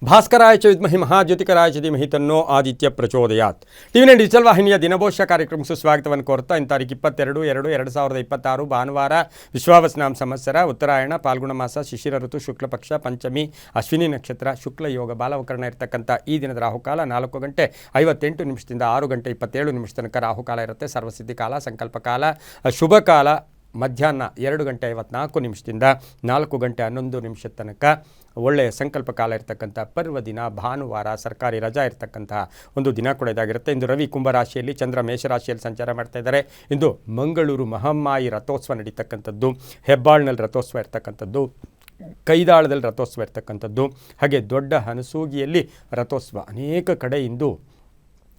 ಭಾಸ್ಕರಾಯ ಚ ವಿದ್ಮಹಿ ಮಹಾಜ್ಯೋತಿಕರಾಯ ಚ ಧೀಮಹಿ ತನ್ನೋ ಆದಿತ್ಯ ಪ್ರಚೋದಯಾತ್. ಟಿವಿ9 ಡಿಜಿಟಲ್ ವಾಹಿನಿಯ ದಿನಭೋಷ್ಯ ಕಾರ್ಯಕ್ರಮಕ್ಕೆ ಸ್ವಾಗತವನ್ನು ಕೋರ್ತಾ ಇನ್ನು ತಾರೀಕು 22/2/2026 ಭಾನುವಾರ ವಿಶ್ವಾವಸ್ನಾಮ ಸಂವತ್ಸರ ಉತ್ತರಾಯಣ ಪಾಲ್ಗುಣ ಮಾಸ ಶಿಶಿರ ಋತು ಶುಕ್ಲ ಪಕ್ಷ ಪಂಚಮಿ ಅಶ್ವಿನಿ ನಕ್ಷತ್ರ ಶುಕ್ಲ ಯೋಗ ಬಾಲವಕರಣ ಇರತಕ್ಕಂಥ ಈ ದಿನದ ರಾಹುಕಾಲ 4:58 ನಿಮಿಷದಿಂದ 6:27 ತನಕ ರಾಹುಕಾಲ ಇರುತ್ತೆ. ಸರ್ವಸಿದ್ಧಿ ಕಾಲ, ಸಂಕಲ್ಪ ಕಾಲ, ಶುಭ ಕಾಲ ಮಧ್ಯಾಹ್ನ 2:54 4:11 ತನಕ ಒಳ್ಳೆಯ ಸಂಕಲ್ಪ ಕಾಲ ಇರತಕ್ಕಂಥ ಪರ್ವ ದಿನ ಭಾನುವಾರ, ಸರ್ಕಾರಿ ರಜಾ ಇರತಕ್ಕಂಥ ಒಂದು ದಿನ ಕೂಡ ಇದಾಗಿರುತ್ತೆ. ಇಂದು ರವಿ ಕುಂಭರಾಶಿಯಲ್ಲಿ, ಚಂದ್ರ ಮೇಷರಾಶಿಯಲ್ಲಿ ಸಂಚಾರ ಮಾಡ್ತಾ ಇದ್ದಾರೆ. ಇಂದು ಮಂಗಳೂರು ಮಹಾಮಾಯಿ ರಥೋತ್ಸವ ನಡೀತಕ್ಕಂಥದ್ದು, ಹೆಬ್ಬಾಳ್ನಲ್ಲಿ ರಥೋತ್ಸವ ಇರ್ತಕ್ಕಂಥದ್ದು, ಕೈದಾಳದಲ್ಲಿ ರಥೋತ್ಸವ ಇರ್ತಕ್ಕಂಥದ್ದು, ಹಾಗೆ ದೊಡ್ಡ ಹನಸೂಗಿಯಲ್ಲಿ ರಥೋತ್ಸವ ಅನೇಕ ಕಡೆ ಇಂದು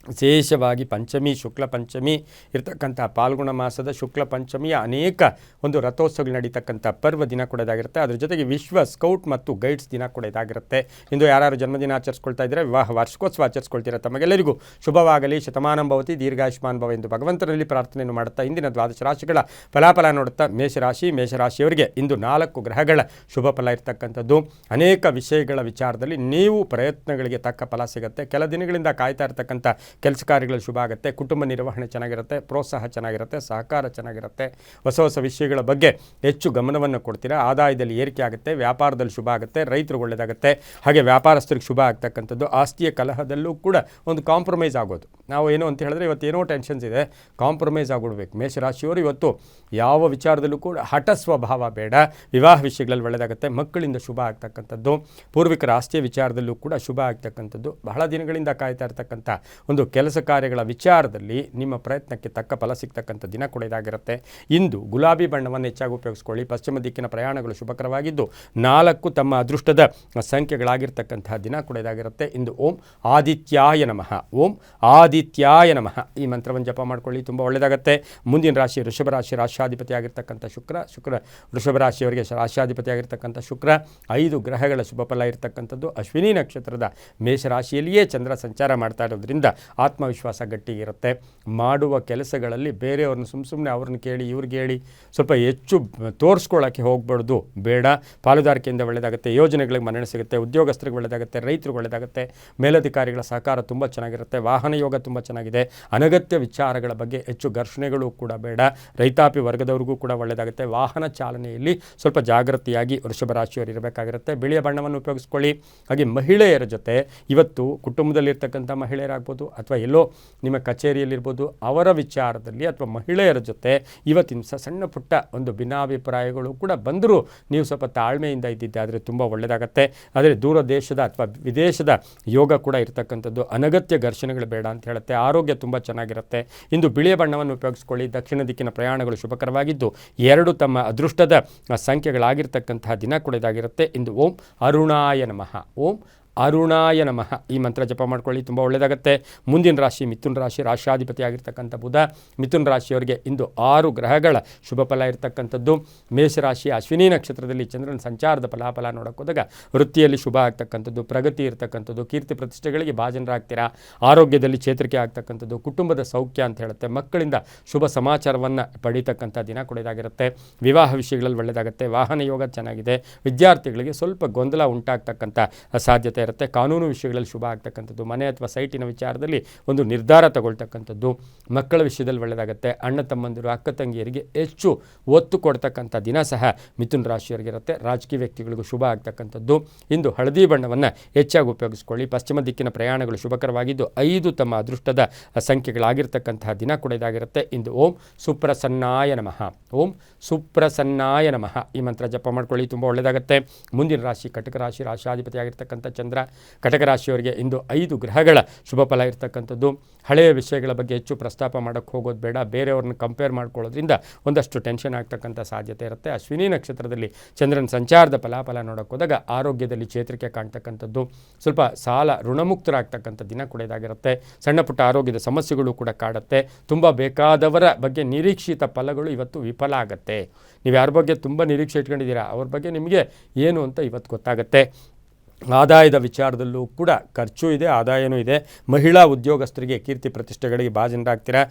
ವಿಶೇಷವಾಗಿ ಪಂಚಮಿ ಶುಕ್ಲ ಪಂಚಮಿ ಇರ್ತಕ್ಕಂಥ ಪಾಲ್ಗುಣ ಮಾಸದ ಶುಕ್ಲ ಪಂಚಮಿಯ ಅನೇಕ ಒಂದು ರಥೋತ್ಸವಗಳು ನಡೀತಕ್ಕಂಥ ಪರ್ವ ದಿನ ಕೂಡ ಇದಾಗಿರುತ್ತೆ. ಅದ್ರ ಜೊತೆಗೆ ವಿಶ್ವ ಸ್ಕೌಟ್ ಮತ್ತು ಗೈಡ್ಸ್ ದಿನ ಕೂಡ ಇದಾಗಿರುತ್ತೆ. ಇಂದು ಯಾರು ಜನ್ಮದಿನ ಆಚರಿಸ್ಕೊಳ್ತಾ ಇದ್ದಾರೆ, ವಿವಾಹ ವಾರ್ಷಿಕೋತ್ಸವ ಆಚರಿಸ್ಕೊಳ್ತೀರಾ, ತಮಗೆಲ್ಲರಿಗೂ ಶುಭವಾಗಲಿ, ಶತಮಾನಂ ಭವತಿ, ದೀರ್ಘಾಯುಷ್ಮಾನ್ ಭವ ಎಂದು ಭಗವಂತನಲ್ಲಿ ಪ್ರಾರ್ಥನೆಯನ್ನು ಮಾಡುತ್ತಾ ಇಂದಿನ ದ್ವಾದಶ ರಾಶಿಗಳ ಫಲಾಫಲ ನೋಡುತ್ತಾ ಮೇಷರಾಶಿಯವರಿಗೆ ಇಂದು 4 ಗ್ರಹಗಳ ಶುಭ ಫಲ ಇರ್ತಕ್ಕಂಥದ್ದು. ಅನೇಕ ವಿಷಯಗಳ ವಿಚಾರದಲ್ಲಿ ನೀವು ಪ್ರಯತ್ನಗಳಿಗೆ ತಕ್ಕ ಫಲ ಸಿಗುತ್ತೆ. ಕೆಲ ದಿನಗಳಿಂದ ಕಾಯ್ತಾ ಇರ್ತಕ್ಕಂಥ ಕೆಲಸ ಕಾರ್ಯಗಳು ಶುಭ ಆಗುತ್ತೆ. ಕುಟುಂಬ ನಿರ್ವಹಣೆ ಚೆನ್ನಾಗಿರುತ್ತೆ, ಪ್ರೋತ್ಸಾಹ ಚೆನ್ನಾಗಿರುತ್ತೆ, ಸಹಕಾರ ಚೆನ್ನಾಗಿರುತ್ತೆ. ಹೊಸ ವಿಷಯಗಳ ಬಗ್ಗೆ ಹೆಚ್ಚು ಗಮನವನ್ನು ಕೊಡ್ತೀರಾ. ಆದಾಯದಲ್ಲಿ ಏರಿಕೆ ಆಗುತ್ತೆ, ವ್ಯಾಪಾರದಲ್ಲಿ ಶುಭ ಆಗುತ್ತೆ, ರೈತರು ಒಳ್ಳೆಯದಾಗುತ್ತೆ, ಹಾಗೆ ವ್ಯಾಪಾರಸ್ಥರಿಗೆ ಶುಭ ಆಗ್ತಕ್ಕಂಥದ್ದು. ಆಸ್ತಿಯ ಕಲಹದಲ್ಲೂ ಕೂಡ ಒಂದು ಕಾಂಪ್ರಮೈಸ್ ಆಗೋದು. ನಾವು ಏನು ಅಂತ ಹೇಳಿದ್ರೆ ಇವತ್ತೇನೋ ಟೆನ್ಷನ್ಸ್ ಇದೆ, ಕಾಂಪ್ರಮೈಸ್ ಆಗಿಬಿಡ್ಬೇಕು. ಮೇಷರಾಶಿಯವರು ಇವತ್ತು ಯಾವ ವಿಚಾರದಲ್ಲೂ ಕೂಡ ಹಠ ಸ್ವಭಾವ ಬೇಡ. ವಿವಾಹ ವಿಷಯಗಳಲ್ಲಿ ಒಳ್ಳೆಯದಾಗುತ್ತೆ, ಮಕ್ಕಳಿಂದ ಶುಭ ಆಗ್ತಕ್ಕಂಥದ್ದು, ಪೂರ್ವಿಕರ ಆಸ್ತಿಯ ವಿಚಾರದಲ್ಲೂ ಕೂಡ ಶುಭ ಆಗ್ತಕ್ಕಂಥದ್ದು. ಬಹಳ ದಿನಗಳಿಂದ ಕಾಯ್ತಾ ಇರ್ತಕ್ಕಂಥ ಒಂದು ಕೆಲಸ ಕಾರ್ಯಗಳ ವಿಚಾರದಲ್ಲಿ ನಿಮ್ಮ ಪ್ರಯತ್ನಕ್ಕೆ ತಕ್ಕ ಫಲ ಸಿಗ್ತಕ್ಕಂಥ ದಿನ ಕೂಡ ಇದಾಗಿರುತ್ತೆ. ಇಂದು ಗುಲಾಬಿ ಬಣ್ಣವನ್ನು ಹೆಚ್ಚಾಗಿ ಉಪಯೋಗಿಸ್ಕೊಳ್ಳಿ. ಪಶ್ಚಿಮ ದಿಕ್ಕಿನ ಪ್ರಯಾಣಗಳು ಶುಭಕರವಾಗಿದ್ದು 4 ತಮ್ಮ ಅದೃಷ್ಟದ ಸಂಖ್ಯೆಗಳಾಗಿರ್ತಕ್ಕಂತಹ ದಿನ ಕೂಡ ಇದಾಗಿರುತ್ತೆ. ಇಂದು ಓಂ ಆದಿತ್ಯಾಯ ನಮಃ, ಓಂ ಆದಿತ್ಯಾಯ ನಮಃ ಈ ಮಂತ್ರವನ್ನು ಜಪ ಮಾಡ್ಕೊಳ್ಳಿ, ತುಂಬ ಒಳ್ಳೆಯದಾಗುತ್ತೆ. ಮುಂದಿನ ರಾಶಿ ವೃಷಭ ರಾಶಿ, ರಾಶ್ಯಾಧಿಪತಿ ಆಗಿರ್ತಕ್ಕಂಥ ಶುಕ್ರ ವೃಷಭ ರಾಶಿಯವರಿಗೆ ರಾಶ್ಯಾಧಿಪತಿ ಆಗಿರ್ತಕ್ಕಂಥ ಶುಕ್ರ 5 ಗ್ರಹಗಳ ಶುಭ ಫಲ ಇರತಕ್ಕಂಥದ್ದು. ಅಶ್ವಿನಿ ನಕ್ಷತ್ರದ ಮೇಷರಾಶಿಯಲ್ಲಿಯೇ ಚಂದ್ರ ಸಂಚಾರ ಮಾಡ್ತಾ ಇರೋದ್ರಿಂದ ಆತ್ಮವಿಶ್ವಾಸ ಗಟ್ಟಿಗಿರುತ್ತೆ. ಮಾಡುವ ಕೆಲಸಗಳಲ್ಲಿ ಬೇರೆಯವ್ರನ್ನ ಸುಮ್ಮನೆ ಅವ್ರನ್ನ ಕೇಳಿ ಇವ್ರಿಗೆ ಹೇಳಿ ಸ್ವಲ್ಪ ಹೆಚ್ಚು ತೋರಿಸ್ಕೊಳ್ಳೋಕ್ಕೆ ಹೋಗ್ಬಾರ್ದು, ಬೇಡ. ಪಾಲುದಾರಿಕೆಯಿಂದ ಒಳ್ಳೆಯದಾಗುತ್ತೆ, ಯೋಜನೆಗಳಿಗೆ ಮನ್ನಣೆ ಸಿಗುತ್ತೆ, ಉದ್ಯೋಗಸ್ಥರಿಗೆ ಒಳ್ಳೆಯದಾಗುತ್ತೆ, ರೈತರಿಗೆ ಒಳ್ಳೆಯದಾಗುತ್ತೆ, ಮೇಲಧಿಕಾರಿಗಳ ಸಹಕಾರ ತುಂಬ ಚೆನ್ನಾಗಿರುತ್ತೆ, ವಾಹನ ಯೋಗ ತುಂಬ ಚೆನ್ನಾಗಿದೆ. ಅನಗತ್ಯ ವಿಚಾರಗಳ ಬಗ್ಗೆ ಹೆಚ್ಚು ಘರ್ಷಣೆಗಳು ಕೂಡ ಬೇಡ. ರೈತಾಪಿ ವರ್ಗದವ್ರಿಗೂ ಕೂಡ ಒಳ್ಳೆಯದಾಗುತ್ತೆ. ವಾಹನ ಚಾಲನೆಯಲ್ಲಿ ಸ್ವಲ್ಪ ಜಾಗೃತಿಯಾಗಿ ವೃಷಭ ರಾಶಿಯವರು ಇರಬೇಕಾಗಿರುತ್ತೆ. ಬಿಳಿಯ ಬಣ್ಣವನ್ನು ಉಪಯೋಗಿಸ್ಕೊಳ್ಳಿ. ಹಾಗೆ ಮಹಿಳೆಯರ ಜೊತೆ ಇವತ್ತು ಕುಟುಂಬದಲ್ಲಿರ್ತಕ್ಕಂಥ ಮಹಿಳೆಯರಾಗ್ಬೋದು ಅಥವಾ ಎಲ್ಲೋ ನಿಮ್ಮ ಕಚೇರಿಯಲ್ಲಿರ್ಬೋದು, ಅವರ ವಿಚಾರದಲ್ಲಿ ಅಥವಾ ಮಹಿಳೆಯರ ಜೊತೆ ಇವತ್ತಿನ ಸಣ್ಣ ಪುಟ್ಟ ಒಂದು ಭಿನ್ನಾಭಿಪ್ರಾಯಗಳು ಕೂಡ ಬಂದರೂ ನೀವು ಸ್ವಲ್ಪ ತಾಳ್ಮೆಯಿಂದ ಇದ್ದಿದ್ದೆ ಆದರೆ ತುಂಬ ಒಳ್ಳೆಯದಾಗತ್ತೆ. ಆದರೆ ದೂರ ದೇಶದ ಅಥವಾ ವಿದೇಶದ ಯೋಗ ಕೂಡ ಇರತಕ್ಕಂಥದ್ದು. ಅನಗತ್ಯ ಘರ್ಷಣೆಗಳು ಬೇಡ ಅಂತ ಹೇಳುತ್ತೆ. ಆರೋಗ್ಯ ತುಂಬ ಚೆನ್ನಾಗಿರುತ್ತೆ. ಇಂದು ಬಿಳಿಯ ಬಣ್ಣವನ್ನು ಉಪಯೋಗಿಸ್ಕೊಳ್ಳಿ. ದಕ್ಷಿಣ ದಿಕ್ಕಿನ ಪ್ರಯಾಣಗಳು ಶುಭಕರವಾಗಿದ್ದು 2 ತಮ್ಮ ಅದೃಷ್ಟದ ಸಂಖ್ಯೆಗಳಾಗಿರ್ತಕ್ಕಂತಹ ದಿನ ಕೂಡ ಇದಾಗಿರುತ್ತೆ. ಇಂದು ಓಂ ಅರುಣಾಯ ನಮಃ, ಓಂ ಅರುಣಾಯ ನಮಃ ಈ ಮಂತ್ರ ಜಪ ಮಾಡ್ಕೊಳ್ಳಿ, ತುಂಬ ಒಳ್ಳೆಯದಾಗುತ್ತೆ. ಮುಂದಿನ ರಾಶಿ ಮಿಥುನ ರಾಶಿ, ರಾಶ್ಯಾಧಿಪತಿ ಆಗಿರ್ತಕ್ಕಂಥ ಬುಧ. ಮಿಥುನ ರಾಶಿಯವರಿಗೆ ಇಂದು 6 ಗ್ರಹಗಳ ಶುಭ ಫಲ ಇರತಕ್ಕಂಥದ್ದು. ಮೇಷರಾಶಿ ಅಶ್ವಿನಿ ನಕ್ಷತ್ರದಲ್ಲಿ ಚಂದ್ರನ ಸಂಚಾರದ ಫಲಾಫಲ ನೋಡೋಕೆ ಹೋದಾಗ ವೃತ್ತಿಯಲ್ಲಿ ಶುಭ ಆಗ್ತಕ್ಕಂಥದ್ದು, ಪ್ರಗತಿ ಇರತಕ್ಕಂಥದ್ದು, ಕೀರ್ತಿ ಪ್ರತಿಷ್ಠೆಗಳಿಗೆ ಭಾಜನರಾಗ್ತೀರಾ, ಆರೋಗ್ಯದಲ್ಲಿ ಚೇತರಿಕೆ ಆಗ್ತಕ್ಕಂಥದ್ದು, ಕುಟುಂಬದ ಸೌಖ್ಯ ಅಂತ ಹೇಳುತ್ತೆ, ಮಕ್ಕಳಿಂದ ಶುಭ ಸಮಾಚಾರವನ್ನು ಪಡೀತಕ್ಕಂಥ ದಿನ ಕೂಡ ಇದಾಗಿರುತ್ತೆ. ವಿವಾಹ ವಿಷಯಗಳಲ್ಲಿ ಒಳ್ಳೆಯದಾಗುತ್ತೆ, ವಾಹನ ಯೋಗ ಚೆನ್ನಾಗಿದೆ. ವಿದ್ಯಾರ್ಥಿಗಳಿಗೆ ಸ್ವಲ್ಪ ಗೊಂದಲ ಉಂಟಾಗ್ತಕ್ಕಂಥ ಸಾಧ್ಯತೆ ಇರುತ್ತೆ. ಕಾನೂನು ವಿಷಯಗಳಲ್ಲಿ ಶುಭ ಆಗ್ತಕ್ಕಂಥದ್ದು, ಮನೆ ಅಥವಾ ಸೈಟಿನ ವಿಚಾರದಲ್ಲಿ ಒಂದು ನಿರ್ಧಾರ ತಗೊಳ್ತಕ್ಕಂಥದ್ದು, ಮಕ್ಕಳ ವಿಷಯದಲ್ಲಿ ಒಳ್ಳೆಯದಾಗುತ್ತೆ. ಅಣ್ಣ ತಮ್ಮಂದಿರು ಅಕ್ಕ ತಂಗಿಯರಿಗೆ ಹೆಚ್ಚು ಒತ್ತು ಕೊಡ್ತಕ್ಕಂಥ ದಿನ ಸಹ ಮಿಥುನ ರಾಶಿಯವರಿಗಿರುತ್ತೆ. ರಾಜಕೀಯ ವ್ಯಕ್ತಿಗಳಿಗೂ ಶುಭ ಆಗ್ತಕ್ಕಂಥದ್ದು. ಇಂದು ಹಳದಿ ಬಣ್ಣವನ್ನು ಹೆಚ್ಚಾಗಿ ಉಪಯೋಗಿಸ್ಕೊಳ್ಳಿ. ಪಶ್ಚಿಮ ದಿಕ್ಕಿನ ಪ್ರಯಾಣಗಳು ಶುಭಕರವಾಗಿದ್ದು 5 ತಮ್ಮ ಅದೃಷ್ಟದ ಸಂಖ್ಯೆಗಳಾಗಿರ್ತಕ್ಕಂತಹ ದಿನ ಕೂಡ ಇದಾಗಿರುತ್ತೆ. ಇಂದು ಓಂ ಸುಪ್ರಸನ್ನಾಯ ನಮಃ, ಓಂ ಸುಪ್ರಸನ್ನಾಯ ನಮಃ ಈ ಮಂತ್ರ ಜಪ ಮಾಡ್ಕೊಳ್ಳಿ, ತುಂಬ ಒಳ್ಳೆಯದಾಗುತ್ತೆ. ಮುಂದಿನ ರಾಶಿ ಕಟಕ ರಾಶಿ, ರಾಶಾಧಿಪತಿ ಆಗಿರ್ತಕ್ಕಂಥ ಚಂದ್ರ. ಕಟಕ ರಾಶಿಯವರಿಗೆ ಇಂದು 5 ಗ್ರಹಗಳ ಶುಭ ಫಲ ಇರತಕ್ಕಂಥದ್ದು. ಹಳೆಯ ವಿಷಯಗಳ ಬಗ್ಗೆ ಹೆಚ್ಚು ಪ್ರಸ್ತಾಪ ಮಾಡೋಕ್ಕೆ ಹೋಗೋದು ಬೇಡ. ಬೇರೆಯವ್ರನ್ನ ಕಂಪೇರ್ ಮಾಡ್ಕೊಳ್ಳೋದ್ರಿಂದ ಒಂದಷ್ಟು ಟೆನ್ಷನ್ ಆಗ್ತಕ್ಕಂಥ ಸಾಧ್ಯತೆ ಇರುತ್ತೆ. ಅಶ್ವಿನಿ ನಕ್ಷತ್ರದಲ್ಲಿ ಚಂದ್ರನ ಸಂಚಾರದ ಫಲಾಫಲ ನೋಡೋಕೆ ಹೋದಾಗ ಆರೋಗ್ಯದಲ್ಲಿ ಚೇತರಿಕೆ ಕಾಣ್ತಕ್ಕಂಥದ್ದು, ಸ್ವಲ್ಪ ಸಾಲ ಋಣಮುಕ್ತರಾಗ್ತಕ್ಕಂಥ ದಿನ ಕೂಡ ಇದಾಗಿರುತ್ತೆ. ಸಣ್ಣ ಪುಟ್ಟ ಆರೋಗ್ಯದ ಸಮಸ್ಯೆಗಳು ಕೂಡ ಕಾಡುತ್ತೆ. ತುಂಬ ಬೇಕಾದವರ ಬಗ್ಗೆ ನಿರೀಕ್ಷಿತ ಫಲಗಳು ಇವತ್ತು ವಿಫಲ ಆಗುತ್ತೆ. ನೀವು ಯಾರ ಬಗ್ಗೆ ತುಂಬ ನಿರೀಕ್ಷೆ ಇಟ್ಕೊಂಡಿದ್ದೀರಾ ಅವ್ರ ಬಗ್ಗೆ ನಿಮಗೆ ಏನು ಅಂತ ಇವತ್ತು ಗೊತ್ತಾಗುತ್ತೆ. ಆದಾಯದ ವಿಚಾರದಲ್ಲೂ ಕೂಡ ಖರ್ಚು ಇದೆ, ಆದಾಯನೂ ಇದೆ. ಮಹಿಳಾ ಉದ್ಯೋಗಸ್ಥರಿಗೆ ಕೀರ್ತಿ ಪ್ರತಿಷ್ಠೆಗಳಿಗೆ ಭಾಜನರಾಗ್ತೀರಾ.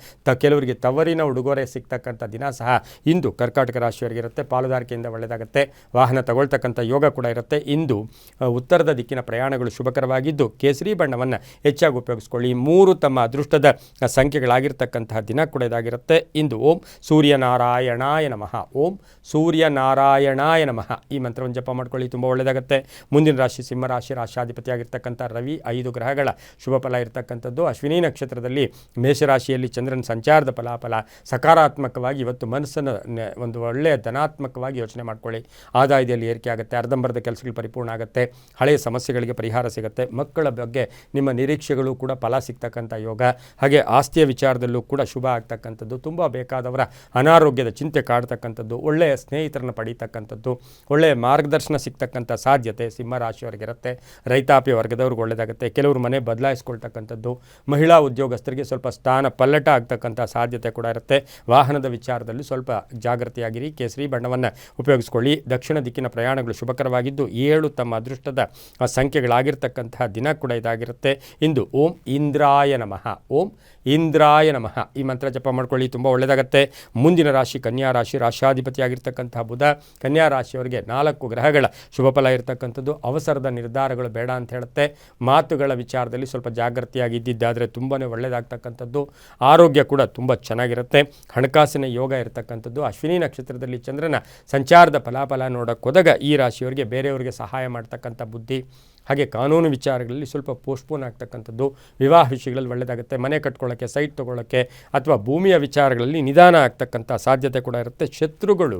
ಕೆಲವರಿಗೆ ತವರಿನ ಉಡುಗೊರೆ ಸಿಗ್ತಕ್ಕಂಥ ದಿನ ಸಹ ಇಂದು ಕರ್ಕಾಟಕ ರಾಶಿಯವರಿಗಿರುತ್ತೆ. ಪಾಲುದಾರಿಕೆಯಿಂದ ಒಳ್ಳೆಯದಾಗುತ್ತೆ. ವಾಹನ ತಗೊಳ್ತಕ್ಕಂಥ ಯೋಗ ಕೂಡ ಇರುತ್ತೆ. ಇಂದು ಉತ್ತರದ ದಿಕ್ಕಿನ ಪ್ರಯಾಣಗಳು ಶುಭಕರವಾಗಿದ್ದು ಕೇಸರಿ ಬಣ್ಣವನ್ನು ಹೆಚ್ಚಾಗಿ ಉಪಯೋಗಿಸ್ಕೊಳ್ಳಿ. 3 ತಮ್ಮ ಅದೃಷ್ಟದ ಸಂಖ್ಯೆಗಳಾಗಿರ್ತಕ್ಕಂತಹ ದಿನ ಕೂಡ ಇದಾಗಿರುತ್ತೆ. ಇಂದು ಓಂ ಸೂರ್ಯನಾರಾಯಣಾಯ ನಮಃ, ಓಂ ಸೂರ್ಯನಾರಾಯಣಾಯ ನಮಃ ಈ ಮಂತ್ರವನ್ನು ಜಪ ಮಾಡ್ಕೊಳ್ಳಿ, ತುಂಬ ಒಳ್ಳೆಯದಾಗುತ್ತೆ. ಮುಂದಿನ ರಾಶಿ ಸಿಂಹರಾಶಿ, ರಾಶಿಯಾಧಿಪತಿಯಾಗಿರ್ತಕ್ಕಂಥ ರವಿ. 5 ಗ್ರಹಗಳ ಶುಭ ಫಲ ಇರತಕ್ಕಂಥದ್ದು. ಅಶ್ವಿನಿ ನಕ್ಷತ್ರದಲ್ಲಿ ಮೇಷರಾಶಿಯಲ್ಲಿ ಚಂದ್ರನ ಸಂಚಾರದ ಫಲಾಫಲ ಸಕಾರಾತ್ಮಕವಾಗಿ ಇವತ್ತು ಮನಸ್ಸನ್ನು ಒಂದು ಒಳ್ಳೆಯ ಧನಾತ್ಮಕವಾಗಿ ಯೋಚನೆ ಮಾಡ್ಕೊಳ್ಳಿ. ಆದಾಯದಲ್ಲಿ ಏರಿಕೆ ಆಗುತ್ತೆ, ಅರ್ಧಂಬರ್ಧ ಕೆಲಸಗಳು ಪರಿಪೂರ್ಣ ಆಗುತ್ತೆ, ಹಳೆಯ ಸಮಸ್ಯೆಗಳಿಗೆ ಪರಿಹಾರ ಸಿಗುತ್ತೆ. ಮಕ್ಕಳ ಬಗ್ಗೆ ನಿಮ್ಮ ನಿರೀಕ್ಷೆಗಳು ಕೂಡ ಫಲ ಸಿಗ್ತಕ್ಕಂಥ ಯೋಗ. ಹಾಗೆ ಆಸ್ತಿಯ ವಿಚಾರದಲ್ಲೂ ಕೂಡ ಶುಭ ಆಗ್ತಕ್ಕಂಥದ್ದು. ತುಂಬ ಬೇಕಾದವರ ಅನಾರೋಗ್ಯದ ಚಿಂತೆ ಕಾಡ್ತಕ್ಕಂಥದ್ದು, ಒಳ್ಳೆಯ ಸ್ನೇಹಿತರನ್ನು ಪಡೀತಕ್ಕಂಥದ್ದು, ಒಳ್ಳೆಯ ಮಾರ್ಗದರ್ಶನ ಸಿಗ್ತಕ್ಕಂಥ ಸಾಧ್ಯತೆ ಸಿಂಹರಾಶಿಯವರಿಗಿರುತ್ತೆ. ರೈತಾಪಿ ವರ್ಗದವ್ರಿಗೆ ಒಳ್ಳೆಯದಾಗುತ್ತೆ. ಕೆಲವರು ಮನೆ ಬದಲಾಯಿಸ್ಕೊಳ್ತಕ್ಕಂಥದ್ದು, ಮಹಿಳಾ ಉದ್ಯೋಗಸ್ಥರಿಗೆ ಸ್ವಲ್ಪ ಸ್ಥಾನ ಪಲ್ಲಟ ಆಗ್ತಕ್ಕಂಥ ಸಾಧ್ಯತೆ ಕೂಡ ಇರುತ್ತೆ. ವಾಹನದ ವಿಚಾರದಲ್ಲಿ ಸ್ವಲ್ಪ ಜಾಗೃತಿಯಾಗಿರಿ. ಕೇಸರಿ ಬಣ್ಣವನ್ನು ಉಪಯೋಗಿಸ್ಕೊಳ್ಳಿ. ದಕ್ಷಿಣ ದಿಕ್ಕಿನ ಪ್ರಯಾಣಗಳು ಶುಭಕರವಾಗಿದ್ದು 7 ತಮ್ಮ ಅದೃಷ್ಟದ ಸಂಖ್ಯೆಗಳಾಗಿರ್ತಕ್ಕಂತಹ ದಿನ ಕೂಡ ಇದಾಗಿರುತ್ತೆ. ಇಂದು ಓಂ ಇಂದ್ರಾಯ ನಮಃ, ಓಂ ಇಂದ್ರಾಯ ನಮಃ ಈ ಮಂತ್ರ ಜಪ ಮಾಡ್ಕೊಳ್ಳಿ, ತುಂಬ ಒಳ್ಳೆಯದಾಗುತ್ತೆ. ಮುಂದಿನ ರಾಶಿ ಕನ್ಯಾ ರಾಶಿ, ರಾಶಿಯಾಧಿಪತಿಯಾಗಿರ್ತಕ್ಕಂತಹ ಬುಧ. ಕನ್ಯಾ ರಾಶಿಯವರಿಗೆ 4 ಗ್ರಹಗಳ ಶುಭ ಫಲ ಇರತಕ್ಕಂಥದ್ದು. ಅವಸರದ ನಿರ್ಧಾರಗಳು ಬೇಡ ಅಂತ ಹೇಳುತ್ತೆ. ಮಾತುಗಳ ವಿಚಾರದಲ್ಲಿ ಸ್ವಲ್ಪ ಜಾಗೃತಿಯಾಗಿದ್ದಿದ್ದಾದರೆ ತುಂಬಾ ಒಳ್ಳೆಯದಾಗ್ತಕ್ಕಂಥದ್ದು. ಆರೋಗ್ಯ ಕೂಡ ತುಂಬ ಚೆನ್ನಾಗಿರುತ್ತೆ. ಹಣಕಾಸಿನ ಯೋಗ ಇರತಕ್ಕಂಥದ್ದು. ಅಶ್ವಿನಿ ನಕ್ಷತ್ರದಲ್ಲಿ ಚಂದ್ರನ ಸಂಚಾರದ ಫಲಾಫಲ ನೋಡೋಕ್ಕೋದಾಗ ಈ ರಾಶಿಯವರಿಗೆ ಬೇರೆಯವರಿಗೆ ಸಹಾಯ ಮಾಡ್ತಕ್ಕಂಥ ಬುದ್ಧಿ, ಹಾಗೆ ಕಾನೂನು ವಿಚಾರಗಳಲ್ಲಿ ಸ್ವಲ್ಪ ಪೋಸ್ಟ್ಪೋನ್ ಆಗ್ತಕ್ಕಂಥದ್ದು. ವಿವಾಹ ವಿಷಯಗಳಲ್ಲಿ ಒಳ್ಳೆಯದಾಗುತ್ತೆ. ಮನೆ ಕಟ್ಕೊಳ್ಳೋಕ್ಕೆ, ಸೈಟ್ ತೊಗೊಳ್ಳೋಕ್ಕೆ ಅಥವಾ ಭೂಮಿಯ ವಿಚಾರಗಳಲ್ಲಿ ನಿಧಾನ ಆಗ್ತಕ್ಕಂಥ ಸಾಧ್ಯತೆ ಕೂಡ ಇರುತ್ತೆ. ಶತ್ರುಗಳು,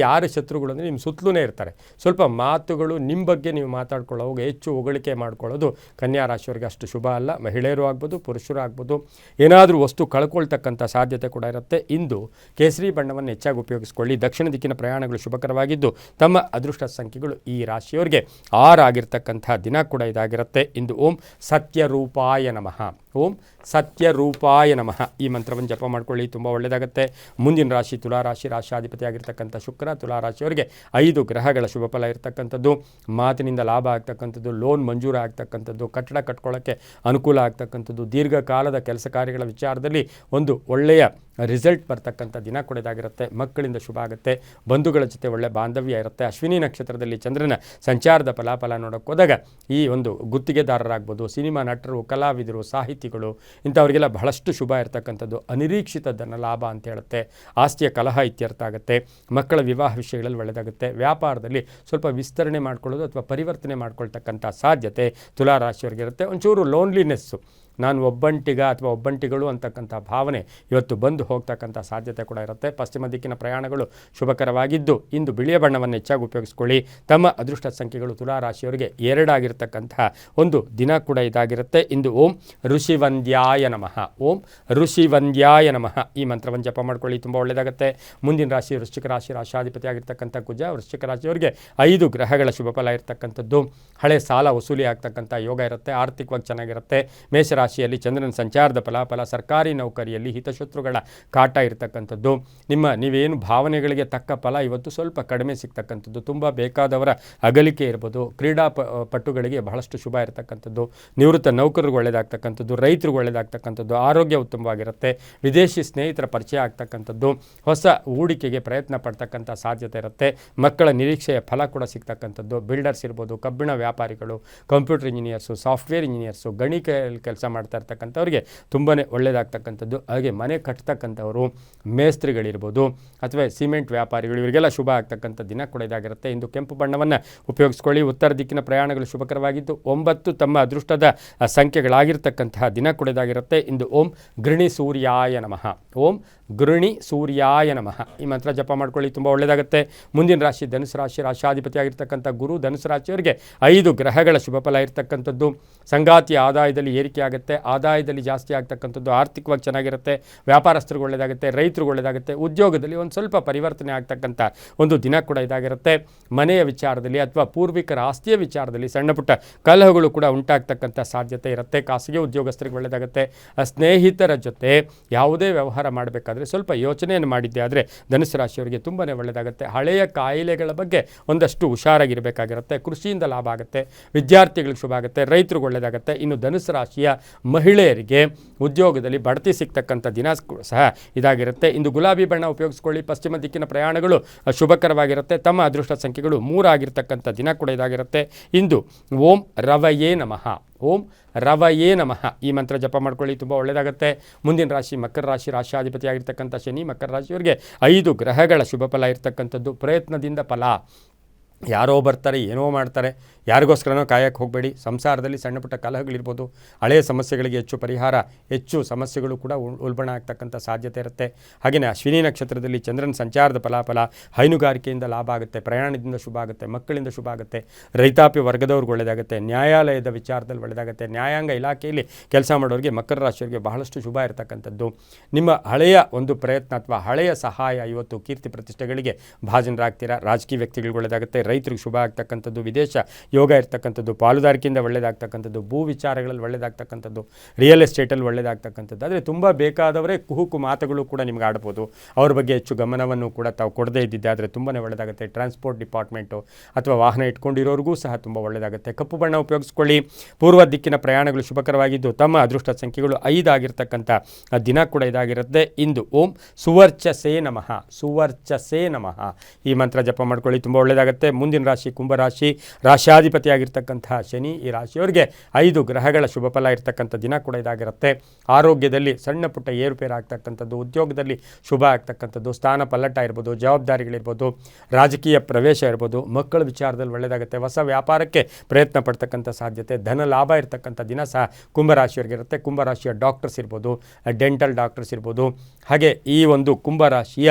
ಯಾರು ಶತ್ರುಗಳು ಅಂದರೆ ನಿಮ್ಮ ಸುತ್ತಲೂ ಇರ್ತಾರೆ. ಸ್ವಲ್ಪ ಮಾತುಗಳು ನಿಮ್ಮ ಬಗ್ಗೆ ನೀವು ಮಾತಾಡ್ಕೊಳ್ಳೋವಾಗ ಹೆಚ್ಚು ಹೊಗಳಿಕೆ ಮಾಡ್ಕೊಳ್ಳೋದು ಕನ್ಯಾ ರಾಶಿಯವರಿಗೆ ಅಷ್ಟು ಶುಭ ಅಲ್ಲ. ಮಹಿಳೆಯರು ಆಗ್ಬೋದು, ಪುರುಷರು ಆಗ್ಬೋದು. ಏನಾದರೂ ವಸ್ತು ಕಳ್ಕೊಳ್ತಕ್ಕಂಥ ಸಾಧ್ಯತೆ ಕೂಡ ಇರುತ್ತೆ. ಇಂದು ಕೇಸರಿ ಬಣ್ಣವನ್ನು ಹೆಚ್ಚಾಗಿ ಉಪಯೋಗಿಸ್ಕೊಳ್ಳಿ. ದಕ್ಷಿಣ ದಿಕ್ಕಿನ ಪ್ರಯಾಣಗಳು ಶುಭಕರವಾಗಿದ್ದು ತಮ್ಮ ಅದೃಷ್ಟ ಸಂಖ್ಯೆಗಳು ಈ ರಾಶಿಯವರಿಗೆ 6 ಆಗಿರ್ತಕ್ಕಂಥ ದಿನ ಕೂಡ ಇದಾಗಿರುತ್ತೆ. ಇಂದು ಓಂ ಸತ್ಯರೂಪಾಯ ನಮಃ, ಓಂ ಸತ್ಯರೂಪಾಯ ನಮಃ ಈ ಮಂತ್ರವನ್ನು ಜಪ ಮಾಡ್ಕೊಳ್ಳಿ, ತುಂಬ ಒಳ್ಳೆಯದಾಗುತ್ತೆ. ಮುಂದಿನ ರಾಶಿ ತುಲಾರಾಶಿ, ರಾಶಿಯಾಧಿಪತಿಯಾಗಿರ್ತಕ್ಕಂಥ ಶುಕ್ರ. ತುಲಾರಾಶಿಯವರಿಗೆ 5 ಗ್ರಹಗಳ ಶುಭ ಫಲ ಇರತಕ್ಕಂಥದ್ದು. ಮಾತಿನಿಂದ ಲಾಭ ಆಗ್ತಕ್ಕಂಥದ್ದು, ಲೋನ್ ಮಂಜೂರು ಆಗ್ತಕ್ಕಂಥದ್ದು, ಕಟ್ಟಡ ಕಟ್ಕೊಳ್ಳೋಕ್ಕೆ ಅನುಕೂಲ ಆಗ್ತಕ್ಕಂಥದ್ದು, ದೀರ್ಘಕಾಲದ ಕೆಲಸ ಕಾರ್ಯಗಳ ವಿಚಾರದಲ್ಲಿ ಒಂದು ಒಳ್ಳೆಯ ರಿಸಲ್ಟ್ ಬರ್ತಕ್ಕಂಥ ದಿನ ಕೂಡ ಇದಾಗಿರುತ್ತೆ. ಮಕ್ಕಳಿಂದ ಶುಭ ಆಗುತ್ತೆ. ಬಂಧುಗಳ ಜೊತೆ ಒಳ್ಳೆ ಬಾಂಧವ್ಯ ಇರುತ್ತೆ. ಅಶ್ವಿನಿ ನಕ್ಷತ್ರದಲ್ಲಿ ಚಂದ್ರನ ಸಂಚಾರದ ಫಲಾಫಲ ನೋಡೋಕೆ ಹೋದಾಗ ಈ ಒಂದು ಗುತ್ತಿಗೆದಾರರಾಗ್ಬೋದು, ಸಿನಿಮಾ ನಟರು, ಕಲಾವಿದರು, ಸಾಹಿತಿಗಳು ಇಂಥವರಿಗೆಲ್ಲ ಬಹಳಷ್ಟು ಶುಭ ಇರತಕ್ಕಂಥದ್ದು. ಅನಿರೀಕ್ಷಿತ ಧನ ಲಾಭ ಅಂತ ಹೇಳುತ್ತೆ. ಆಸ್ತಿಯ ಕಲಹ ಇತ್ಯರ್ಥ ಆಗುತ್ತೆ. ಮಕ್ಕಳ ವಿವಾಹ ವಿಷಯಗಳಲ್ಲಿ ಒಳ್ಳೆಯದಾಗುತ್ತೆ. ವ್ಯಾಪಾರದಲ್ಲಿ ಸ್ವಲ್ಪ ವಿಸ್ತರಣೆ ಮಾಡ್ಕೊಳ್ಳೋದು ಅಥವಾ ಪರಿವರ್ತನೆ ಮಾಡ್ಕೊಳ್ತಕ್ಕಂಥ ಸಾಧ್ಯತೆ ತುಲಾರಾಶಿಯವರಿಗಿರುತ್ತೆ. ಒಂಚೂರು ಲೋನ್ಲಿನೆಸ್ಸು, ನಾನು ಒಬ್ಬಂಟಿಗ ಅಥವಾ ಒಬ್ಬಂಟಿಗಳು ಅಂತಕ್ಕಂಥ ಭಾವನೆ ಇವತ್ತು ಬಂದು ಹೋಗ್ತಕ್ಕಂಥ ಸಾಧ್ಯತೆ ಕೂಡ ಇರುತ್ತೆ. ಪಶ್ಚಿಮ ದಿಕ್ಕಿನ ಪ್ರಯಾಣಗಳು ಶುಭಕರವಾಗಿದ್ದು ಇಂದು ಬಿಳಿಯ ಬಣ್ಣವನ್ನು ಹೆಚ್ಚಾಗಿ ಉಪಯೋಗಿಸ್ಕೊಳ್ಳಿ. ತಮ್ಮ ಅದೃಷ್ಟ ಸಂಖ್ಯೆಗಳು ತುಲಾರಾಶಿಯವರಿಗೆ 2 ಆಗಿರ್ತಕ್ಕಂತಹ ಒಂದು ದಿನ ಕೂಡ ಇದಾಗಿರುತ್ತೆ. ಇಂದು ಓಂ ಋಷಿವಂದ್ಯಾಯ ನಮಃ, ಓಂ ಋಷಿವಂದ್ಯಾಯ ನಮಃ ಈ ಮಂತ್ರವನ್ನು ಜಪ ಮಾಡ್ಕೊಳ್ಳಿ, ತುಂಬ ಒಳ್ಳೆಯದಾಗುತ್ತೆ. ಮುಂದಿನ ರಾಶಿ ವೃಶ್ಚಿಕ ರಾಶಿ, ರಾಶಿಯಾಧಿಪತಿ ಆಗಿರ್ತಕ್ಕಂಥ ಕುಜ. ವೃಶ್ಚಿಕ ರಾಶಿಯವರಿಗೆ 5 ಗ್ರಹಗಳ ಶುಭ ಫಲ ಇರತಕ್ಕಂಥದ್ದು. ಹಳೆ ಸಾಲ ವಸೂಲಿ ಆಗ್ತಕ್ಕಂಥ ಯೋಗ ಇರುತ್ತೆ. ಆರ್ಥಿಕವಾಗಿ ಚೆನ್ನಾಗಿರುತ್ತೆ. ಮೇಷರಾಶಿಯಲ್ಲಿ ಚಂದ್ರನ ಸಂಚಾರದ ಫಲಾಫಲ. ಸರ್ಕಾರಿ ನೌಕರಿಯಲ್ಲಿ ಹಿತಶತ್ರುಗಳ ಕಾಟ ಇರತಕ್ಕಂಥದ್ದು. ನೀವೇನು ಭಾವನೆಗಳಿಗೆ ತಕ್ಕ ಫಲ ಇವತ್ತು ಸ್ವಲ್ಪ ಕಡಿಮೆ ಸಿಗ್ತಕ್ಕಂಥದ್ದು. ತುಂಬ ಬೇಕಾದವರ ಅಗಲಿಕೆ ಇರ್ಬೋದು. ಕ್ರೀಡಾಪಟುಗಳಿಗೆ ಬಹಳಷ್ಟು ಶುಭ ಇರತಕ್ಕಂಥದ್ದು. ನಿವೃತ್ತ ನೌಕರರಿಗೆ ಒಳ್ಳೆಯದಾಗ್ತಕ್ಕಂಥದ್ದು. ರೈತರಿಗೆ ಒಳ್ಳೆಯದಾಗ್ತಕ್ಕಂಥದ್ದು. ಆರೋಗ್ಯ ಉತ್ತಮವಾಗಿರುತ್ತೆ. ವಿದೇಶಿ ಸ್ನೇಹಿತರ ಪರಿಚಯ ಆಗ್ತಕ್ಕಂಥದ್ದು. ಹೊಸ ಹೂಡಿಕೆಗೆ ಪ್ರಯತ್ನ ಪಡ್ತಕ್ಕಂಥ ಸಾಧ್ಯತೆ ಇರುತ್ತೆ. ಮಕ್ಕಳ ನಿರೀಕ್ಷೆಯ ಫಲ ಕೂಡ ಸಿಗ್ತಕ್ಕಂಥದ್ದು. ಬಿಲ್ಡರ್ಸ್ ಇರ್ಬೋದು, ಕಬ್ಬಿಣ ವ್ಯಾಪಾರಿಗಳು, ಕಂಪ್ಯೂಟರ್ ಇಂಜಿನಿಯರ್ಸು, ಸಾಫ್ಟ್ವೇರ್ ಇಂಜಿನಿಯರ್ಸು, ಗಣಿಕೆಯಲ್ಲಿ ಕೆಲಸ ಮಾಡ್ತಾ ಇರ್ತಕ್ಕಂಥವ್ರಿಗೆ ತುಂಬಾ ಒಳ್ಳೆಯದಾಗ್ತಕ್ಕಂಥದ್ದು. ಹಾಗೆ ಮನೆ ಕಟ್ತಕ್ಕಂಥವರು, ಮೇಸ್ತ್ರಿಗಳಿರ್ಬೋದು ಅಥವಾ ಸಿಮೆಂಟ್ ವ್ಯಾಪಾರಿಗಳು, ಇವರಿಗೆಲ್ಲ ಶುಭ ಆಗ್ತಕ್ಕಂಥ ದಿನ ಕೂಡ ಇದಾಗಿರುತ್ತೆ. ಇಂದು ಕೆಂಪು ಬಣ್ಣವನ್ನು ಉಪಯೋಗಿಸ್ಕೊಳ್ಳಿ. ಉತ್ತರ ದಿಕ್ಕಿನ ಪ್ರಯಾಣಗಳು ಶುಭಕರವಾಗಿದ್ದು 9 ತಮ್ಮ ಅದೃಷ್ಟದ ಸಂಖ್ಯೆಗಳಾಗಿರ್ತಕ್ಕಂತಹ ದಿನ ಕೂಡ ಇದಾಗಿರುತ್ತೆ. ಇಂದು ಓಂ ಗೃಣಿ ಸೂರ್ಯಾಯ ನಮಃ, ಓಂ ಗೃಣಿ ಸೂರ್ಯಾಯ ನಮಃ ಈ ಮಂತ್ರ ಜಪ ಮಾಡ್ಕೊಳ್ಳಿ, ತುಂಬ ಒಳ್ಳೆಯದಾಗುತ್ತೆ. ಮುಂದಿನ ರಾಶಿ ಧನುಸು ರಾಶಿ, ರಾಶಿಯಾಧಿಪತಿಯಾಗಿರ್ತಕ್ಕಂಥ ಗುರು. ಧನುಸು ರಾಶಿಯವರಿಗೆ 5 ಗ್ರಹಗಳ ಶುಭ ಫಲ ಇರತಕ್ಕಂಥದ್ದು. ಸಂಗಾತಿಯ ಆದಾಯದಲ್ಲಿ ಏರಿಕೆ ಆಗುತ್ತೆ. ಆದಾಯದಲ್ಲಿ ಜಾಸ್ತಿ ಆಗ್ತಕ್ಕಂಥದ್ದು. ಆರ್ಥಿಕವಾಗಿ ಚೆನ್ನಾಗಿರುತ್ತೆ. ವ್ಯಾಪಾರಸ್ಥರಿಗೆ ಒಳ್ಳೆಯದಾಗುತ್ತೆ. ರೈತರಿಗೆ ಒಳ್ಳೆಯದಾಗುತ್ತೆ. ಉದ್ಯೋಗದಲ್ಲಿ ಒಂದು ಸ್ವಲ್ಪ ಪರಿವರ್ತನೆ ಆಗ್ತಕ್ಕಂಥ ಒಂದು ದಿನ ಕೂಡ ಇದಾಗಿರುತ್ತೆ. ಮನೆಯ ವಿಚಾರದಲ್ಲಿ ಅಥವಾ ಪೂರ್ವಿಕರ ಆಸ್ತಿಯ ವಿಚಾರದಲ್ಲಿ ಸಣ್ಣ ಪುಟ್ಟ ಕಲಹಗಳು ಕೂಡ ಉಂಟಾಗ್ತಕ್ಕಂಥ ಸಾಧ್ಯತೆ ಇರುತ್ತೆ. ಖಾಸಗಿ ಉದ್ಯೋಗಸ್ಥರಿಗೆ ಒಳ್ಳೆಯದಾಗುತ್ತೆ. ಸ್ನೇಹಿತರ ಜೊತೆ ಯಾವುದೇ ವ್ಯವಹಾರ ಮಾಡಬೇಕಾದ್ರೆ ಆದರೆ, ಸ್ವಲ್ಪ ಯೋಚನೆಯನ್ನು ಮಾಡಿದ್ದೆ ಆದರೆ ಧನುಸು ರಾಶಿಯವರಿಗೆ ತುಂಬಾ ಒಳ್ಳೆಯದಾಗುತ್ತೆ. ಹಳೆಯ ಕಾಯಿಲೆಗಳ ಬಗ್ಗೆ ಒಂದಷ್ಟು ಹುಷಾರಾಗಿರಬೇಕಾಗಿರುತ್ತೆ. ಕೃಷಿಯಿಂದ ಲಾಭ ಆಗುತ್ತೆ, ವಿದ್ಯಾರ್ಥಿಗಳಿಗೆ ಶುಭ ಆಗುತ್ತೆ, ರೈತರಿಗೆ ಒಳ್ಳೆಯದಾಗುತ್ತೆ. ಇನ್ನು ಧನುಸು ರಾಶಿಯ ಮಹಿಳೆಯರಿಗೆ ಉದ್ಯೋಗದಲ್ಲಿ ಬಡ್ತಿ ಸಿಗ್ತಕ್ಕಂಥ ದಿನ ಸಹ ಇದಾಗಿರುತ್ತೆ. ಇಂದು ಗುಲಾಬಿ ಬಣ್ಣ ಉಪಯೋಗಿಸ್ಕೊಳ್ಳಿ. ಪಶ್ಚಿಮ ದಿಕ್ಕಿನ ಪ್ರಯಾಣಗಳು ಶುಭಕರವಾಗಿರುತ್ತೆ. ತಮ್ಮ ಅದೃಷ್ಟ ಸಂಖ್ಯೆಗಳು 3 ಆಗಿರ್ತಕ್ಕಂಥ ದಿನ ಕೂಡ ಇದಾಗಿರುತ್ತೆ. ಇಂದು ಓಂ ರವಯೇ ನಮಃ, ಓಂ ರವಯೇ ನಮಃ ಈ ಮಂತ್ರ ಜಪ ಮಾಡ್ಕೊಳ್ಳಿ, ತುಂಬ ಒಳ್ಳೆಯದಾಗುತ್ತೆ. ಮುಂದಿನ ರಾಶಿ ಮಕರ ರಾಶಿ. ರಾಶಿಯಾಧಿಪತಿ ಆಗಿರ್ತಕ್ಕಂಥ ಶನಿ ಮಕರ ರಾಶಿಯವರಿಗೆ 5 ಗ್ರಹಗಳ ಶುಭ ಫಲ ಇರ್ತಕ್ಕಂಥದ್ದು. ಪ್ರಯತ್ನದಿಂದ ಫಲ. ಯಾರೋ ಬರ್ತಾರೆ, ಏನೋ ಮಾಡ್ತಾರೆ, ಯಾರಿಗೋಸ್ಕರನೋ ಕಾಯಕ್ಕೆ ಹೋಗಬೇಡಿ. ಸಂಸಾರದಲ್ಲಿ ಸಣ್ಣ ಪುಟ್ಟ ಕಲಹಗಳಿರ್ಬೋದು, ಹಳೆಯ ಸಮಸ್ಯೆಗಳಿಗೆ ಹೆಚ್ಚು ಪರಿಹಾರ, ಹೆಚ್ಚು ಸಮಸ್ಯೆಗಳು ಕೂಡ ಉಲ್ಬಣ ಆಗ್ತಕ್ಕಂಥ ಸಾಧ್ಯತೆ ಇರುತ್ತೆ. ಹಾಗೆಯೇ ಅಶ್ವಿನಿ ನಕ್ಷತ್ರದಲ್ಲಿ ಚಂದ್ರನ ಸಂಚಾರದ ಫಲಾಫಲ. ಹೈನುಗಾರಿಕೆಯಿಂದ ಲಾಭ ಆಗುತ್ತೆ, ಪ್ರಯಾಣದಿಂದ ಶುಭ ಆಗುತ್ತೆ, ಮಕ್ಕಳಿಂದ ಶುಭ ಆಗುತ್ತೆ, ರೈತಾಪಿ ವರ್ಗದವ್ರಿಗೆ ಒಳ್ಳೆಯದಾಗುತ್ತೆ, ನ್ಯಾಯಾಲಯದ ವಿಚಾರದಲ್ಲಿ ಒಳ್ಳೆಯದಾಗುತ್ತೆ, ನ್ಯಾಯಾಂಗ ಇಲಾಖೆಯಲ್ಲಿ ಕೆಲಸ ಮಾಡೋರಿಗೆ ಮಕರ ರಾಶಿಯವರಿಗೆ ಬಹಳಷ್ಟು ಶುಭ ಇರತಕ್ಕಂಥದ್ದು. ನಿಮ್ಮ ಹಳೆಯ ಒಂದು ಪ್ರಯತ್ನ ಅಥವಾ ಹಳೆಯ ಸಹಾಯ ಇವತ್ತು ಕೀರ್ತಿ ಪ್ರತಿಷ್ಠೆಗಳಿಗೆ ಭಾಜನರಾಗ್ತೀರಾ. ರಾಜಕೀಯ ವ್ಯಕ್ತಿಗಳಿಗೆ ಒಳ್ಳೆಯದಾಗುತ್ತೆ, ರೈತರಿಗೆ ಶುಭ ಆಗ್ತಕ್ಕಂಥದ್ದು, ವಿದೇಶ ಯೋಗ ಇರ್ತಕ್ಕಂಥದ್ದು, ಪಾಲುದಾರಿಕೆಯಿಂದ ಒಳ್ಳೆಯದಾಗ್ತಕ್ಕಂಥದ್ದು, ಭೂ ವಿಚಾರಗಳಲ್ಲಿ ಒಳ್ಳೆಯದಾಗ್ತಕ್ಕಂಥದ್ದು, ರಿಯಲ್ ಎಸ್ಟೇಟಲ್ಲಿ ಒಳ್ಳೆಯದಾಗ್ತಕ್ಕಂಥದ್ದು. ಆದರೆ ತುಂಬ ಬೇಕಾದವರೇ ಕುಹುಕು ಮಾತುಗಳು ಕೂಡ ನಿಮ್ಗೆ ಆಡ್ಬೋದು. ಅವ್ರ ಬಗ್ಗೆ ಹೆಚ್ಚು ಗಮನವನ್ನು ಕೂಡ ತಾವು ಕೊಡದೇ ಇದ್ದಿದ್ದೆ ಆದರೆ ತುಂಬಾ ಒಳ್ಳೆಯದಾಗುತ್ತೆ. ಟ್ರಾನ್ಸ್ಪೋರ್ಟ್ ಡಿಪಾರ್ಟ್ಮೆಂಟು ಅಥವಾ ವಾಹನ ಇಟ್ಕೊಂಡಿರೋರಿಗೂ ಸಹ ತುಂಬ ಒಳ್ಳೆಯದಾಗುತ್ತೆ. ಕಪ್ಪು ಬಣ್ಣ ಉಪಯೋಗಿಸ್ಕೊಳ್ಳಿ. ಪೂರ್ವ ದಿಕ್ಕಿನ ಪ್ರಯಾಣಗಳು ಶುಭಕರವಾಗಿದ್ದು ತಮ್ಮ ಅದೃಷ್ಟ ಸಂಖ್ಯೆಗಳು 5 ಆಗಿರ್ತಕ್ಕಂಥ ದಿನ ಕೂಡ ಇದಾಗಿರುತ್ತೆ. ಇಂದು ಓಂ ಸುವರ್ಚಸೇ ನಮಃ, ಸುವರ್ಚಸೇ ನಮಃ ಈ ಮಂತ್ರ ಜಪ ಮಾಡ್ಕೊಳ್ಳಿ, ತುಂಬ ಒಳ್ಳೆಯದಾಗುತ್ತೆ. ಮುಂದಿನ ರಾಶಿ ಕುಂಭರಾಶಿ. ರಾಶಿಯಾಧಿಪತಿಯಾಗಿರ್ತಕ್ಕಂತಹ ಶನಿ ಈ ರಾಶಿಯವರಿಗೆ 5 ಗ್ರಹಗಳ ಶುಭ ಫಲ ಇರ್ತಕ್ಕಂಥ ದಿನ ಕೂಡ ಇದಾಗಿರುತ್ತೆ. ಆರೋಗ್ಯದಲ್ಲಿ ಸಣ್ಣ ಪುಟ್ಟ ಏರುಪೇರು ಆಗ್ತಕ್ಕಂಥದ್ದು, ಉದ್ಯೋಗದಲ್ಲಿ ಶುಭ ಆಗ್ತಕ್ಕಂಥದ್ದು, ಸ್ಥಾನ ಪಲ್ಲಟ ಇರ್ಬೋದು, ಜವಾಬ್ದಾರಿಗಳಿರ್ಬೋದು, ರಾಜಕೀಯ ಪ್ರವೇಶ ಇರ್ಬೋದು, ಮಕ್ಕಳ ವಿಚಾರದಲ್ಲಿ ಒಳ್ಳೆಯದಾಗುತ್ತೆ, ಹೊಸ ವ್ಯಾಪಾರಕ್ಕೆ ಪ್ರಯತ್ನ ಪಡ್ತಕ್ಕಂಥ ಸಾಧ್ಯತೆ, ಧನ ಲಾಭ ಇರ್ತಕ್ಕಂಥ ದಿನ ಸಹ ಕುಂಭರಾಶಿಯವರಿಗೆ ಇರುತ್ತೆ. ಕುಂಭರಾಶಿಯ ಡಾಕ್ಟರ್ಸ್ ಇರ್ಬೋದು, ಡೆಂಟಲ್ ಡಾಕ್ಟರ್ಸ್ ಇರ್ಬೋದು, ಹಾಗೆ ಈ ಒಂದು ಕುಂಭರಾಶಿಯ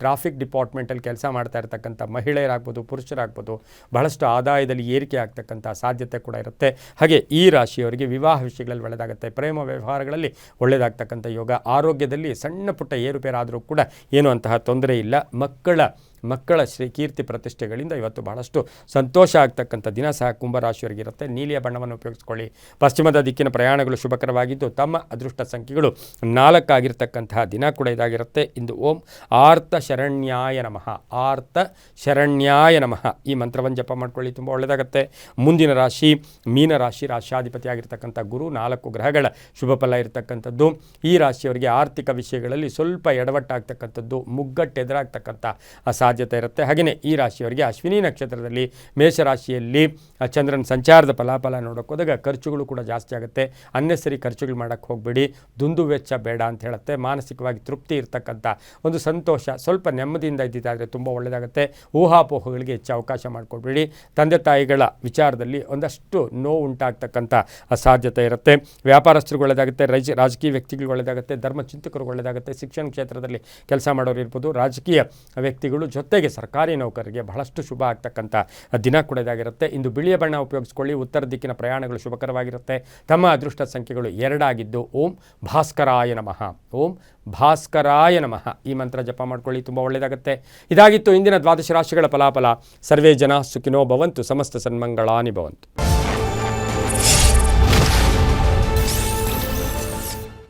ಟ್ರಾಫಿಕ್ ಡಿಪಾರ್ಟ್ಮೆಂಟಲ್ಲಿ ಕೆಲಸ ಮಾಡ್ತಾ ಇರ್ತಕ್ಕಂಥ ಮಹಿಳೆಯರಾಗ್ಬೋದು, ಪುರುಷರಾಗ್ಬೋದು, ಬಹಳಷ್ಟು ಆದಾಯದಲ್ಲಿ ಏರಿಕೆ ಆಗ್ತಕ್ಕಂಥ ಸಾಧ್ಯತೆ ಕೂಡ ಇರುತ್ತೆ. ಹಾಗೆ ಈ ರಾಶಿಯವರಿಗೆ ವಿವಾಹ ವಿಷಯಗಳಲ್ಲಿ ಒಳ್ಳೆಯದಾಗುತ್ತೆ, ಪ್ರೇಮ ವ್ಯವಹಾರಗಳಲ್ಲಿ ಒಳ್ಳೆಯದಾಗ್ತಕ್ಕಂಥ ಯೋಗ. ಆರೋಗ್ಯದಲ್ಲಿ ಸಣ್ಣ ಪುಟ್ಟ ಏರುಪೇರಾದರೂ ಕೂಡ ಏನೂ ಅಂತಹ ತೊಂದರೆ ಇಲ್ಲ. ಮಕ್ಕಳ ಕೀರ್ತಿ ಪ್ರತಿಷ್ಠೆಗಳಿಂದ ಇವತ್ತು ಬಹಳಷ್ಟು ಸಂತೋಷ ಆಗ್ತಕ್ಕಂಥ ದಿನ ಸಹ ಕುಂಭರಾಶಿಯವರಿಗಿರುತ್ತೆ. ನೀಲಿಯ ಬಣ್ಣವನ್ನು ಉಪಯೋಗಿಸ್ಕೊಳ್ಳಿ. ಪಶ್ಚಿಮದ ದಿಕ್ಕಿನ ಪ್ರಯಾಣಗಳು ಶುಭಕರವಾಗಿದ್ದು ತಮ್ಮ ಅದೃಷ್ಟ ಸಂಖ್ಯೆಗಳು 4 ಆಗಿರ್ತಕ್ಕಂತಹ ದಿನ ಕೂಡ ಇದಾಗಿರುತ್ತೆ. ಇಂದು ಓಂ ಆರ್ತ ಶರಣ್ಯಾಯ ನಮಃ, ಆರ್ತ ಶರಣ್ಯಾಯ ನಮಃ ಈ ಮಂತ್ರವನ್ನು ಜಪ ಮಾಡ್ಕೊಳ್ಳಿ, ತುಂಬ ಒಳ್ಳೆಯದಾಗುತ್ತೆ. ಮುಂದಿನ ರಾಶಿ ಮೀನರಾಶಿ. ರಾಶಿಯಾಧಿಪತಿ ಆಗಿರ್ತಕ್ಕಂಥ ಗುರು 4 ಗ್ರಹಗಳ ಶುಭ ಫಲ ಇರತಕ್ಕಂಥದ್ದು. ಈ ರಾಶಿಯವರಿಗೆ ಆರ್ಥಿಕ ವಿಷಯಗಳಲ್ಲಿ ಸ್ವಲ್ಪ ಎಡವಟ್ಟಾಗ್ತಕ್ಕಂಥದ್ದು, ಮುಗ್ಗಟ್ಟೆದುರಾಗ್ತಕ್ಕಂಥ ಸಾಧ್ಯತೆ ಇರುತ್ತೆ. ಹಾಗೆಯೇ ಈ ರಾಶಿಯವರಿಗೆ ಅಶ್ವಿನಿ ನಕ್ಷತ್ರದಲ್ಲಿ ಮೇಷರಾಶಿಯಲ್ಲಿ ಚಂದ್ರನ ಸಂಚಾರದ ಫಲಾಫಲ ನೋಡೋಕೆ ಹೋದಾಗ ಖರ್ಚುಗಳು ಕೂಡ ಜಾಸ್ತಿ ಆಗುತ್ತೆ. ಅನ್ನೆಸರಿ ಖರ್ಚುಗಳು ಮಾಡೋಕ್ಕೆ ಹೋಗಬೇಡಿ, ದುಂದು ವೆಚ್ಚ ಬೇಡ ಅಂತ ಹೇಳುತ್ತೆ. ಮಾನಸಿಕವಾಗಿ ತೃಪ್ತಿ ಇರ್ತಕ್ಕಂಥ ಒಂದು ಸಂತೋಷ, ಸ್ವಲ್ಪ ನೆಮ್ಮದಿಯಿಂದ ಇದ್ದಿದ್ದಾದರೆ ತುಂಬ ಒಳ್ಳೆಯದಾಗುತ್ತೆ. ಊಹಾಪೋಹಗಳಿಗೆ ಹೆಚ್ಚು ಅವಕಾಶ ಮಾಡಿಕೊಡ್ಬೇಡಿ. ತಂದೆ ತಾಯಿಗಳ ವಿಚಾರದಲ್ಲಿ ಒಂದಷ್ಟು ನೋವು ಉಂಟಾಗ್ತಕ್ಕಂಥ ಸಾಧ್ಯತೆ ಇರುತ್ತೆ. ವ್ಯಾಪಾರಸ್ಥರಿಗೆ ಒಳ್ಳೆಯದಾಗುತ್ತೆ, ರಾಜಕೀಯ ವ್ಯಕ್ತಿಗಳಿಗೆ ಒಳ್ಳೆಯದಾಗುತ್ತೆ, ಧರ್ಮಚಿಂತಕರಿಗೆ ಒಳ್ಳೆಯದಾಗುತ್ತೆ, ಶಿಕ್ಷಣ ಕ್ಷೇತ್ರದಲ್ಲಿ ಕೆಲಸ ಮಾಡೋರು ಇರ್ಬೋದು, ರಾಜಕೀಯ ವ್ಯಕ್ತಿಗಳು ಜೊತೆಗೆ ಸರ್ಕಾರಿ ನೌಕರರಿಗೆ ಬಹಳಷ್ಟು ಶುಭ ಆಗ್ತಕ್ಕಂಥ ದಿನ ಕೂಡ ಇದಾಗಿರುತ್ತೆ. ಇಂದು ಬಿಳಿಯ ಬಣ್ಣ ಉಪಯೋಗಿಸ್ಕೊಳ್ಳಿ. ಉತ್ತರ ದಿಕ್ಕಿನ ಪ್ರಯಾಣಗಳು ಶುಭಕರವಾಗಿರುತ್ತೆ. ತಮ್ಮ ಅದೃಷ್ಟ ಸಂಖ್ಯೆಗಳು 2 ಆಗಿದ್ದು ಓಂ ಭಾಸ್ಕರಾಯ ನಮಃ, ಓಂ ಭಾಸ್ಕರಾಯ ನಮಃ ಈ ಮಂತ್ರ ಜಪ ಮಾಡ್ಕೊಳ್ಳಿ, ತುಂಬ ಒಳ್ಳೆಯದಾಗುತ್ತೆ. ಇದಾಗಿತ್ತು ಇಂದಿನ ದ್ವಾದಶ ರಾಶಿಗಳ ಫಲಾಫಲ. ಸರ್ವೇ ಜನ ಸುಖಿನೋ ಭವಂತು, ಸಮಸ್ತ ಸನ್ಮಂಗಳಾನಿ ಭವಂತು.